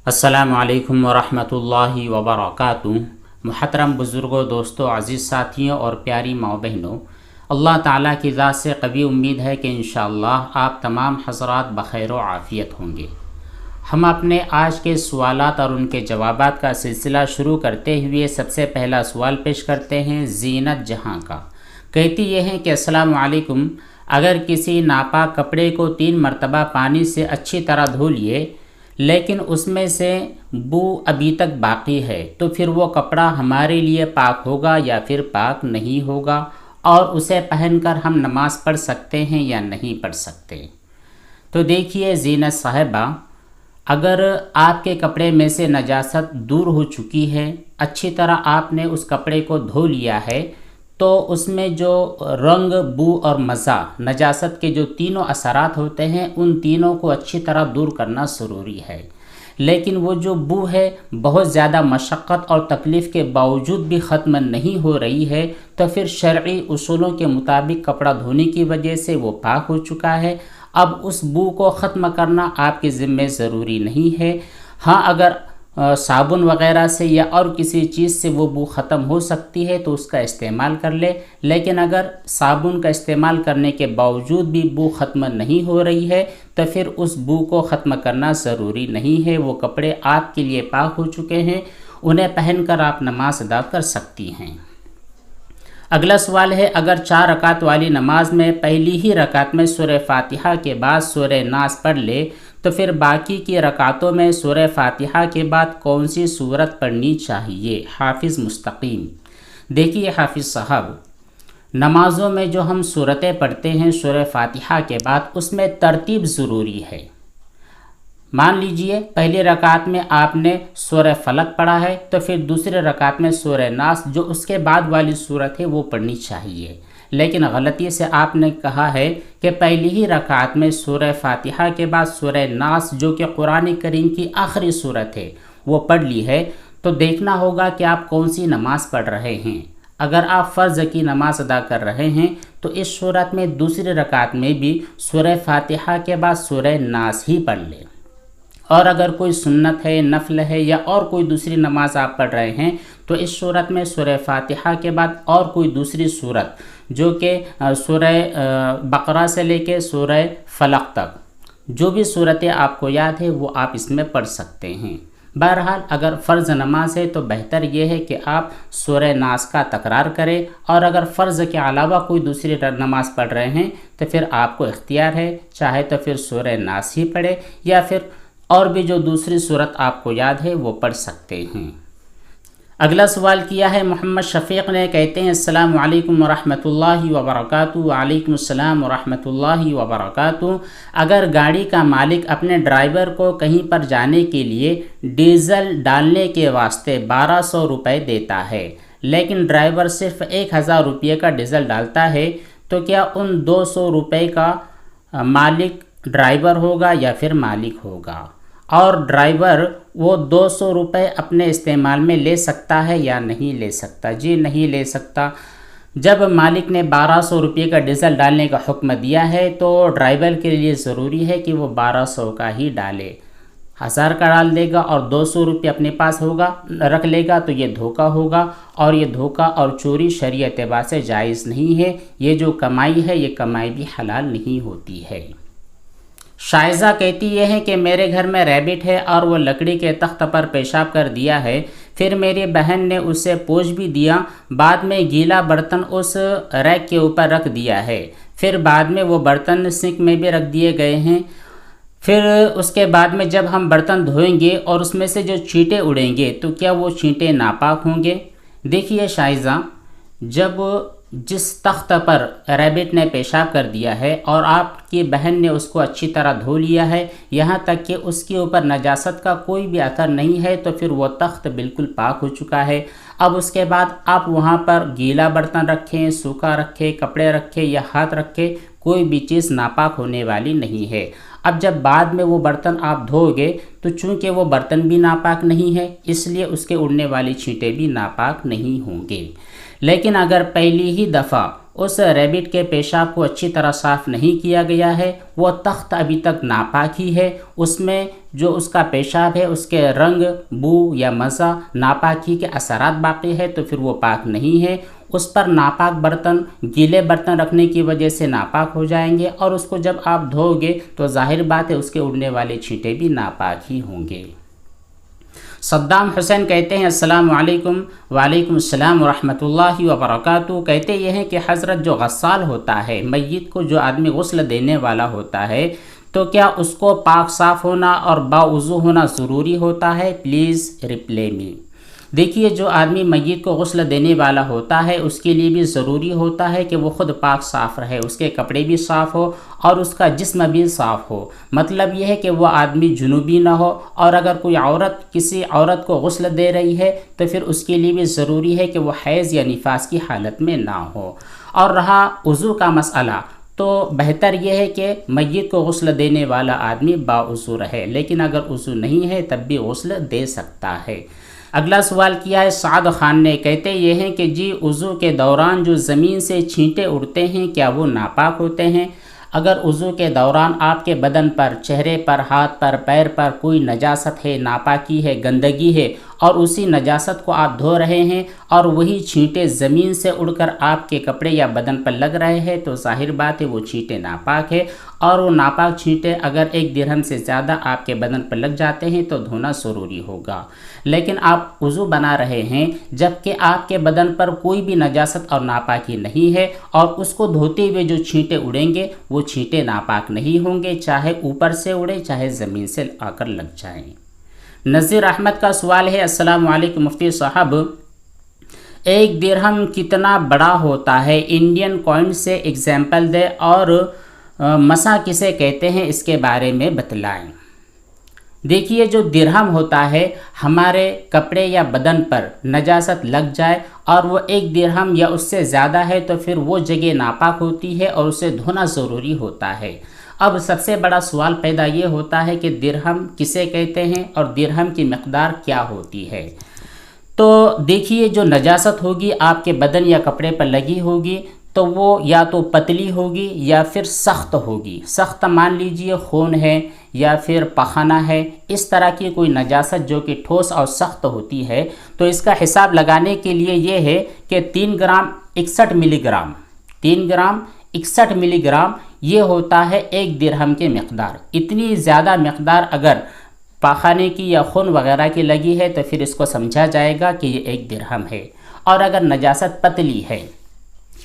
السلام علیکم ورحمۃ اللہ وبرکاتہ۔ محترم بزرگوں، دوستوں، عزیز ساتھیوں اور پیاری ماں بہنوں، اللہ تعالیٰ کی ذات سے قوی امید ہے کہ انشاءاللہ آپ تمام حضرات بخیر و عافیت ہوں گے۔ ہم اپنے آج کے سوالات اور ان کے جوابات کا سلسلہ شروع کرتے ہوئے سب سے پہلا سوال پیش کرتے ہیں زینت جہاں کا۔ کہتی یہ ہیں کہ السلام علیکم، اگر کسی ناپاک کپڑے کو 3 مرتبہ پانی سے اچھی طرح دھو لیے لیکن اس میں سے بو ابھی تک باقی ہے تو پھر وہ کپڑا ہمارے لیے پاک ہوگا یا پھر پاک نہیں ہوگا، اور اسے پہن کر ہم نماز پڑھ سکتے ہیں یا نہیں پڑھ سکتے؟ تو دیکھیے زینت صاحبہ، اگر آپ کے کپڑے میں سے نجاست دور ہو چکی ہے، اچھی طرح آپ نے اس کپڑے کو دھو لیا ہے، تو اس میں جو رنگ، بو اور مزہ، نجاست کے جو تینوں اثرات ہوتے ہیں، ان تینوں کو اچھی طرح دور کرنا ضروری ہے۔ لیکن وہ جو بو ہے بہت زیادہ مشقت اور تکلیف کے باوجود بھی ختم نہیں ہو رہی ہے، تو پھر شرعی اصولوں کے مطابق کپڑا دھونے کی وجہ سے وہ پاک ہو چکا ہے۔ اب اس بو کو ختم کرنا آپ کے ذمہ ضروری نہیں ہے۔ ہاں، اگر صابن وغیرہ سے یا اور کسی چیز سے وہ بو ختم ہو سکتی ہے تو اس کا استعمال کر لے، لیکن اگر صابن کا استعمال کرنے کے باوجود بھی بو ختم نہیں ہو رہی ہے تو پھر اس بو کو ختم کرنا ضروری نہیں ہے۔ وہ کپڑے آپ کے لیے پاک ہو چکے ہیں، انہیں پہن کر آپ نماز ادا کر سکتی ہیں۔ اگلا سوال ہے، اگر 4 رکعت والی نماز میں پہلی ہی رکعت میں سورہ فاتحہ کے بعد سورہ ناس پڑھ لے تو پھر باقی کی رکعتوں میں سورہ فاتحہ کے بعد کون سی سورت پڑھنی چاہیے؟ حافظ مستقیم۔ دیکھیے حافظ صاحب، نمازوں میں جو ہم سورتیں پڑھتے ہیں سورہ فاتحہ کے بعد، اس میں ترتیب ضروری ہے۔ مان لیجئے پہلی رکعت میں آپ نے سورہ فلق پڑھا ہے تو پھر دوسری رکعت میں سورہ ناس، جو اس کے بعد والی سورت ہے، وہ پڑھنی چاہیے۔ لیکن غلطی سے آپ نے کہا ہے کہ پہلی ہی رکعت میں سورہ فاتحہ کے بعد سورہ ناس، جو کہ قرآن کریم کی آخری سورت ہے، وہ پڑھ لی ہے، تو دیکھنا ہوگا کہ آپ کون سی نماز پڑھ رہے ہیں۔ اگر آپ فرض کی نماز ادا کر رہے ہیں تو اس صورت میں دوسری رکعت میں بھی سورہ فاتحہ کے بعد سورہ ناس ہی پڑھ لیں، اور اگر کوئی سنت ہے، نفل ہے یا اور کوئی دوسری نماز آپ پڑھ رہے ہیں تو اس صورت میں سورہ فاتحہ کے بعد اور کوئی دوسری صورت، جو کہ سورہ بقرہ سے لے کے سورہ فلق تک، جو بھی صورتیں آپ کو یاد ہے وہ آپ اس میں پڑھ سکتے ہیں۔ بہرحال اگر فرض نماز ہے تو بہتر یہ ہے کہ آپ سورہ ناس کا تکرار کریں، اور اگر فرض کے علاوہ کوئی دوسری نماز پڑھ رہے ہیں تو پھر آپ کو اختیار ہے، چاہے تو پھر سورہ ناس ہی پڑھے یا پھر اور بھی جو دوسری صورت آپ کو یاد ہے وہ پڑھ سکتے ہیں۔ اگلا سوال کیا ہے محمد شفیق نے، کہتے ہیں السلام علیکم ورحمۃ اللہ وبرکاتہ۔ وعلیکم السلام ورحمۃ اللہ وبرکاتہ۔ اگر گاڑی کا مالک اپنے ڈرائیور کو کہیں پر جانے کے لیے ڈیزل ڈالنے کے واسطے 1200 روپے دیتا ہے، لیکن ڈرائیور صرف 1000 روپے کا ڈیزل ڈالتا ہے، تو کیا ان 200 روپے کا مالک ڈرائیور ہوگا یا پھر مالک ہوگا؟ اور ڈرائیور وہ 200 روپے اپنے استعمال میں لے سکتا ہے یا نہیں لے سکتا؟ جی نہیں لے سکتا۔ جب مالک نے 1200 روپے کا ڈیزل ڈالنے کا حکم دیا ہے تو ڈرائیور کے لیے ضروری ہے کہ وہ 1200 کا ہی ڈالے۔ 1000 کا ڈال دے گا اور 200 روپے اپنے پاس رکھ لے گا تو یہ دھوکہ ہوگا، اور یہ دھوکہ اور چوری شرعی اعتبار سے جائز نہیں ہے۔ یہ جو کمائی ہے یہ کمائی بھی حلال نہیں ہوتی ہے۔ شائزہ کہتی یہ ہے کہ میرے گھر میں ریبٹ ہے اور وہ لکڑی کے تخت پر پیشاب کر دیا ہے، پھر میری بہن نے اسے پوچھ بھی دیا، بعد میں گیلا برتن اس ریک کے اوپر رکھ دیا ہے، پھر بعد میں وہ برتن سنک میں بھی رکھ دیے گئے ہیں، پھر اس کے بعد میں جب ہم برتن دھوئیں گے اور اس میں سے جو چینٹے اڑیں گے تو کیا وہ چینٹے ناپاک ہوں گے؟ دیکھیے شائزہ، جب جس تخت پر ریبٹ نے پیشاب کر دیا ہے اور آپ کی بہن نے اس کو اچھی طرح دھو لیا ہے، یہاں تک کہ اس کے اوپر نجاست کا کوئی بھی اثر نہیں ہے، تو پھر وہ تخت بالکل پاک ہو چکا ہے۔ اب اس کے بعد آپ وہاں پر گیلا برتن رکھیں، سوکھا رکھیں، کپڑے رکھیں یا ہاتھ رکھیں، کوئی بھی چیز ناپاک ہونے والی نہیں ہے۔ اب جب بعد میں وہ برتن آپ دھو گے تو چونکہ وہ برتن بھی ناپاک نہیں ہے، اس لیے اس کے اڑنے والی چینٹیں بھی ناپاک نہیں ہوں گے۔ لیکن اگر پہلی ہی دفعہ اس ریبٹ کے پیشاب کو اچھی طرح صاف نہیں کیا گیا ہے، وہ تخت ابھی تک ناپاک ہی ہے، اس میں جو اس کا پیشاب ہے اس کے رنگ، بو یا مزہ ناپاکی کے اثرات باقی ہے، تو پھر وہ پاک نہیں ہے۔ اس پر ناپاک برتن، گیلے برتن رکھنے کی وجہ سے ناپاک ہو جائیں گے، اور اس کو جب آپ دھو گے تو ظاہر بات ہے اس کے اڑنے والے چھینٹے بھی ناپاک ہی ہوں گے۔ صدام حسین کہتے ہیں السلام علیکم۔ وعلیکم السلام ورحمۃ اللہ وبرکاتہ۔ کہتے یہ ہیں کہ حضرت جو غسال ہوتا ہے، میت کو جو آدمی غسل دینے والا ہوتا ہے، تو کیا اس کو پاک صاف ہونا اور باوضو ہونا ضروری ہوتا ہے؟ پلیز رپلائی می۔ دیکھیے، جو آدمی میت کو غسل دینے والا ہوتا ہے اس کے لیے بھی ضروری ہوتا ہے کہ وہ خود پاک صاف رہے، اس کے کپڑے بھی صاف ہو اور اس کا جسم بھی صاف ہو۔ مطلب یہ ہے کہ وہ آدمی جنوبی نہ ہو، اور اگر کوئی عورت کسی عورت کو غسل دے رہی ہے تو پھر اس کے لیے بھی ضروری ہے کہ وہ حیض یا نفاس کی حالت میں نہ ہو۔ اور رہا وضو کا مسئلہ، تو بہتر یہ ہے کہ میت کو غسل دینے والا آدمی باوضو رہے، لیکن اگر وضو نہیں ہے تب بھی غسل دے سکتا ہے۔ اگلا سوال کیا ہے سعد خان نے، کہتے یہ ہیں کہ جی وضو کے دوران جو زمین سے چھینٹے اڑتے ہیں کیا وہ ناپاک ہوتے ہیں؟ اگر وضو کے دوران آپ کے بدن پر، چہرے پر، ہاتھ پر، پیر پر کوئی نجاست ہے، ناپاکی ہے، گندگی ہے، اور اسی نجاست کو آپ دھو رہے ہیں اور وہی چھینٹے زمین سے اڑ کر آپ کے کپڑے یا بدن پر لگ رہے ہیں، تو ظاہر بات ہے وہ چھینٹے ناپاک ہے، اور وہ ناپاک چھینٹے اگر 1 درہم سے زیادہ آپ کے بدن پر لگ جاتے ہیں تو دھونا ضروری ہوگا۔ لیکن آپ وضو بنا رہے ہیں جبکہ آپ کے بدن پر کوئی بھی نجاست اور ناپاکی نہیں ہے، اور اس کو دھوتے ہوئے جو چھینٹے اڑیں گے وہ چھینٹے ناپاک نہیں ہوں گے، چاہے اوپر سے اڑے چاہے زمین سے آ کر لگ جائیں۔ نذیر احمد کا سوال ہے السلام علیکم مفتی صاحب، 1 درہم کتنا بڑا ہوتا ہے؟ انڈین کوائن سے ایگزامپل دے، اور مسا کسے کہتے ہیں اس کے بارے میں بتلائیں۔ دیکھیے، جو درہم ہوتا ہے، ہمارے کپڑے یا بدن پر نجاست لگ جائے اور وہ 1 درہم یا اس سے زیادہ ہے تو پھر وہ جگہ ناپاک ہوتی ہے اور اسے دھونا ضروری ہوتا ہے۔ اب سب سے بڑا سوال پیدا یہ ہوتا ہے کہ درہم کسے کہتے ہیں اور درہم کی مقدار کیا ہوتی ہے؟ تو دیکھیے، جو نجاست ہوگی آپ کے بدن یا کپڑے پر لگی ہوگی تو وہ یا تو پتلی ہوگی یا پھر سخت ہوگی۔ سخت مان لیجئے خون ہے یا پھر پخانہ ہے، اس طرح کی کوئی نجاست جو کہ ٹھوس اور سخت ہوتی ہے، تو اس کا حساب لگانے کے لیے یہ ہے کہ 3 گرام 61 ملی گرام 3 گرام 61 ملی گرام یہ ہوتا ہے 1 درہم کی مقدار۔ اتنی زیادہ مقدار اگر پاخانے کی یا خون وغیرہ کی لگی ہے تو پھر اس کو سمجھا جائے گا کہ یہ 1 درہم ہے۔ اور اگر نجاست پتلی ہے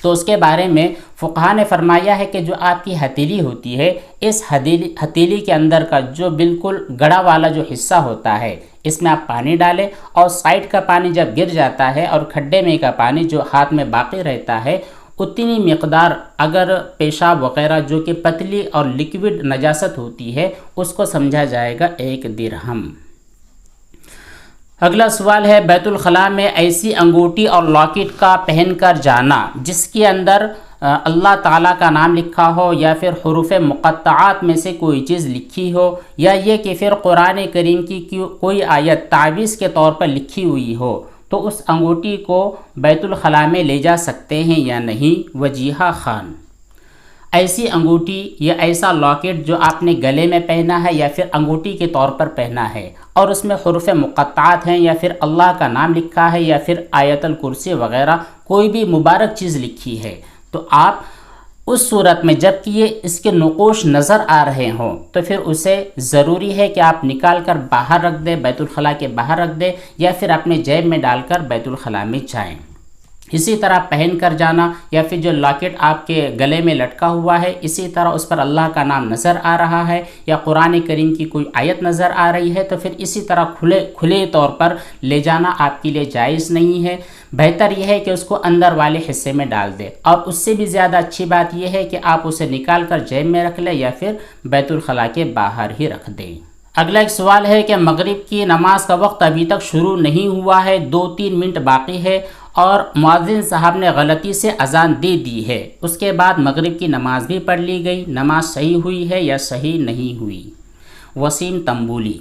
تو اس کے بارے میں فقہا نے فرمایا ہے کہ جو آپ کی ہتھیلی ہوتی ہے، اس ہتھیلی کے اندر کا جو بالکل گڑا والا جو حصہ ہوتا ہے، اس میں آپ پانی ڈالیں، اور سائڈ کا پانی جب گر جاتا ہے اور کھڈے میں کا پانی جو ہاتھ میں باقی رہتا ہے، اتنی مقدار اگر پیشاب وغیرہ جو کہ پتلی اور لیکوڈ نجاست ہوتی ہے اس کو سمجھا جائے گا 1 درہم۔ اگلا سوال ہے بیت الخلاء میں ایسی انگوٹھی اور لاکٹ کا پہن کر جانا جس کے اندر اللہ تعالیٰ کا نام لکھا ہو یا پھر حروف مقطعات میں سے کوئی چیز لکھی ہو، یا یہ کہ پھر قرآن کریم کی کوئی آیت تعویذ کے طور پر لکھی ہوئی ہو، تو اس انگوٹھی کو بیت الخلاء میں لے جا سکتے ہیں یا نہیں؟ وجیحہ خان، ایسی انگوٹھی یا ایسا لاکٹ جو آپ نے گلے میں پہنا ہے یا پھر انگوٹھی کے طور پر پہنا ہے اور اس میں حروف مقطعات ہیں یا پھر اللہ کا نام لکھا ہے یا پھر آیت الکرسی وغیرہ کوئی بھی مبارک چیز لکھی ہے، تو آپ اس صورت میں جب کہ یہ اس کے نقوش نظر آ رہے ہوں تو پھر اسے ضروری ہے کہ آپ نکال کر باہر رکھ دیں، بیت الخلاء کے باہر رکھ دیں، یا پھر اپنے جیب میں ڈال کر بیت الخلاء میں جائیں۔ اسی طرح پہن کر جانا یا پھر جو لاکٹ آپ کے گلے میں لٹکا ہوا ہے اسی طرح اس پر اللہ کا نام نظر آ رہا ہے یا قرآن کریم کی کوئی آیت نظر آ رہی ہے تو پھر اسی طرح کھلے طور پر لے جانا آپ کے لیے جائز نہیں ہے۔ بہتر یہ ہے کہ اس کو اندر والے حصے میں ڈال دیں، اور اس سے بھی زیادہ اچھی بات یہ ہے کہ آپ اسے نکال کر جیب میں رکھ لیں یا پھر بیت الخلاء کے باہر ہی رکھ دیں۔ اگلا ایک سوال ہے کہ مغرب کی نماز کا وقت ابھی تک شروع نہیں ہوا ہے، 2-3 منٹ باقی ہے اور مؤذن صاحب نے غلطی سے اذان دے دی ہے، اس کے بعد مغرب کی نماز بھی پڑھ لی گئی، نماز صحیح ہوئی ہے یا صحیح نہیں ہوئی؟ وسیم تنبولی،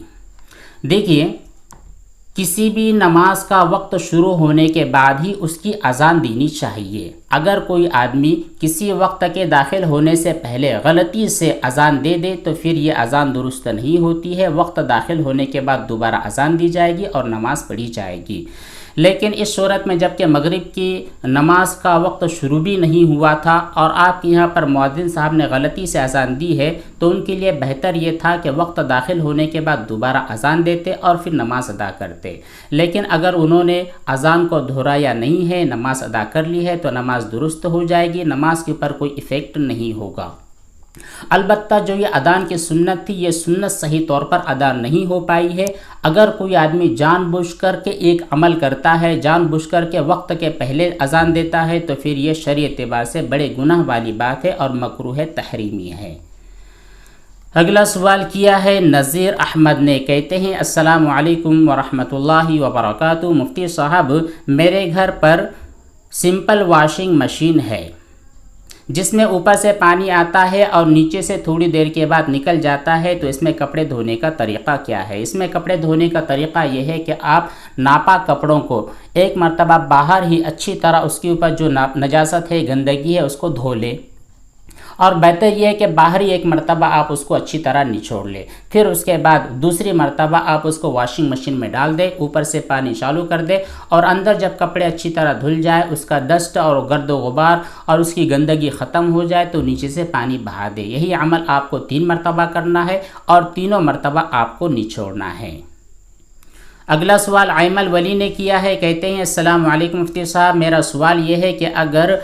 دیکھیے کسی بھی نماز کا وقت شروع ہونے کے بعد ہی اس کی اذان دینی چاہیے۔ اگر کوئی آدمی کسی وقت کے داخل ہونے سے پہلے غلطی سے اذان دے دے تو پھر یہ اذان درست نہیں ہوتی ہے، وقت داخل ہونے کے بعد دوبارہ اذان دی جائے گی اور نماز پڑھی جائے گی۔ لیکن اس صورت میں جب کہ مغرب کی نماز کا وقت شروع بھی نہیں ہوا تھا اور آپ کے یہاں پر مؤذن صاحب نے غلطی سے اذان دی ہے تو ان کے لیے بہتر یہ تھا کہ وقت داخل ہونے کے بعد دوبارہ اذان دیتے اور پھر نماز ادا کرتے۔ لیکن اگر انہوں نے اذان کو دہرایا نہیں ہے، نماز ادا کر لی ہے تو نماز درست ہو جائے گی، نماز کے اوپر کوئی ایفیکٹ نہیں ہوگا۔ البتہ جو یہ اذان کی سنت تھی، یہ سنت صحیح طور پر ادا نہیں ہو پائی ہے۔ اگر کوئی آدمی جان بوجھ کر کے ایک عمل کرتا ہے، جان بوجھ کر کے وقت کے پہلے اذان دیتا ہے تو پھر یہ شرعی اعتبار سے بڑے گناہ والی بات ہے اور مکروہ تحریمی ہے۔ اگلا سوال کیا ہے نذیر احمد نے، کہتے ہیں السلام علیکم ورحمۃ اللہ وبرکاتہ۔ مفتی صاحب، میرے گھر پر سمپل واشنگ مشین ہے جس میں اوپر سے پانی آتا ہے اور نیچے سے تھوڑی دیر کے بعد نکل جاتا ہے، تو اس میں کپڑے دھونے کا طریقہ کیا ہے؟ اس میں کپڑے دھونے کا طریقہ یہ ہے کہ آپ ناپاک کپڑوں کو ایک مرتبہ باہر ہی اچھی طرح اس کے اوپر جو نجاست ہے، گندگی ہے، اس کو دھو لیں، اور بہتر یہ ہے کہ باہر ہی ایک مرتبہ آپ اس کو اچھی طرح نچوڑ لیں۔ پھر اس کے بعد دوسری مرتبہ آپ اس کو واشنگ مشین میں ڈال دیں، اوپر سے پانی چالو کر دیں، اور اندر جب کپڑے اچھی طرح دھل جائے، اس کا ڈسٹ اور گرد و غبار اور اس کی گندگی ختم ہو جائے تو نیچے سے پانی بہا دیں۔ یہی عمل آپ کو 3 مرتبہ کرنا ہے اور تینوں مرتبہ آپ کو نچوڑنا ہے۔ اگلا سوال ایمل ولی نے کیا ہے، کہتے ہیں السلام علیکم مفتی صاحب، میرا سوال یہ ہے کہ اگر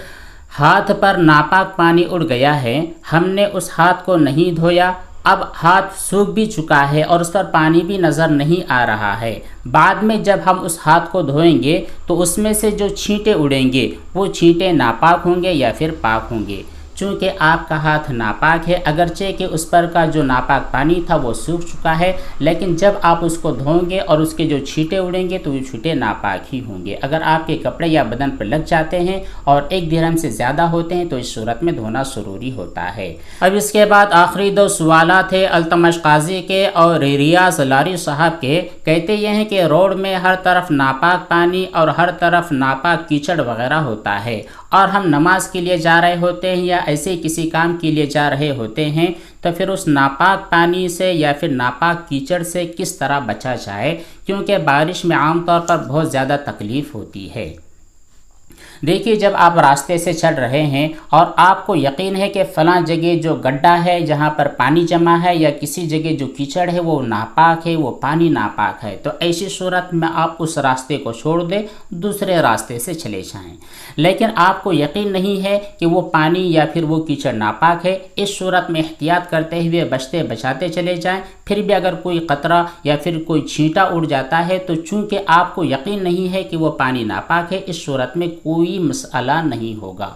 ہاتھ پر ناپاک پانی اڑ گیا ہے، ہم نے اس ہاتھ کو نہیں دھویا، اب ہاتھ سوکھ بھی چکا ہے اور اس پر پانی بھی نظر نہیں آ رہا ہے، بعد میں جب ہم اس ہاتھ کو دھوئیں گے تو اس میں سے جو چھینٹے اڑیں گے وہ چھینٹے ناپاک ہوں گے یا پھر پاک ہوں گے؟ چونکہ آپ کا ہاتھ ناپاک ہے، اگرچہ کہ اس پر کا جو ناپاک پانی تھا وہ سوکھ چکا ہے، لیکن جب آپ اس کو دھوئیں گے اور اس کے جو چھینٹے اڑیں گے تو وہ چھینٹے ناپاک ہی ہوں گے۔ اگر آپ کے کپڑے یا بدن پر لگ جاتے ہیں اور 1 درہم سے زیادہ ہوتے ہیں تو اس صورت میں دھونا ضروری ہوتا ہے۔ اب اس کے بعد آخری 2 سوالات ہیں التمش قاضی کے اور ریاض لاری صاحب کے، کہتے یہ ہیں کہ روڈ میں ہر طرف ناپاک پانی اور ہر طرف ناپاک کیچڑ وغیرہ ہوتا ہے، اور ہم نماز کے لیے جا رہے ہوتے ہیں یا ایسے کسی کام کے لیے جا رہے ہوتے ہیں، تو پھر اس ناپاک پانی سے یا پھر ناپاک کیچڑ سے کس طرح بچا جائے؟ کیونکہ بارش میں عام طور پر بہت زیادہ تکلیف ہوتی ہے۔ دیکھیے، جب آپ راستے سے چل رہے ہیں اور آپ کو یقین ہے کہ فلاں جگہ جو گڈھا ہے جہاں پر پانی جمع ہے یا کسی جگہ جو کیچڑ ہے وہ ناپاک ہے، وہ پانی ناپاک ہے، تو ایسی صورت میں آپ اس راستے کو چھوڑ دیں، دوسرے راستے سے چلے جائیں۔ لیکن آپ کو یقین نہیں ہے کہ وہ پانی یا پھر وہ کیچڑ ناپاک ہے، اس صورت میں احتیاط کرتے ہوئے بچتے بچاتے چلے جائیں۔ پھر بھی اگر کوئی قطرہ یا پھر کوئی چھینٹا اڑ جاتا ہے تو چونکہ آپ کو یقین نہیں ہے کہ وہ پانی ناپاک ہے، اس صورت میں کوئی مسئلہ نہیں ہوگا۔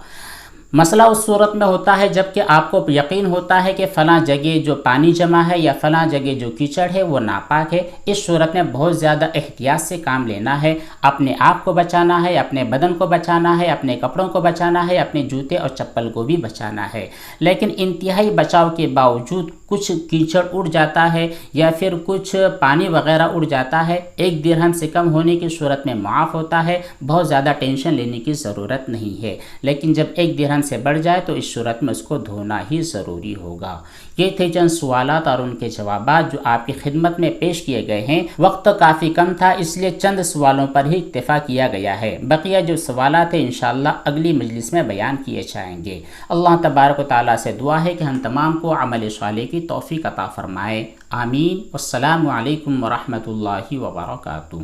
مسئلہ اس صورت میں ہوتا ہے جب کہ آپ کو یقین ہوتا ہے کہ فلاں جگہ جو پانی جمع ہے یا فلاں جگہ جو کیچڑ ہے وہ ناپاک ہے، اس صورت میں بہت زیادہ احتیاط سے کام لینا ہے، اپنے آپ کو بچانا ہے، اپنے بدن کو بچانا ہے، اپنے کپڑوں کو بچانا ہے، اپنے جوتے اور چپل کو بھی بچانا ہے۔ لیکن انتہائی بچاؤ کے باوجود کچھ کیچڑ اڑ جاتا ہے یا پھر کچھ پانی وغیرہ اڑ جاتا ہے، 1 درہم سے کم ہونے کی صورت میں معاف ہوتا ہے، بہت زیادہ ٹینشن لینے کی ضرورت نہیں ہے۔ لیکن جب 1 درہم سے بڑھ جائے تو اس صورت میں اس کو دھونا ہی ضروری ہوگا۔ یہ تھے چند سوالات اور ان کے جوابات جو آپ کی خدمت میں پیش کیے گئے ہیں۔ وقت کافی کم تھا، اس لیے چند سوالوں پر ہی اکتفا کیا گیا ہے، بقیہ جو سوالات ہیں انشاءاللہ اگلی مجلس میں بیان کیے جائیں گے۔ اللہ تبارک و تعالیٰ سے دعا ہے کہ ہم تمام کو عمل صالح کی توفیق عطا فرمائے، آمین۔ والسلام علیکم ورحمۃ اللہ وبرکاتہ۔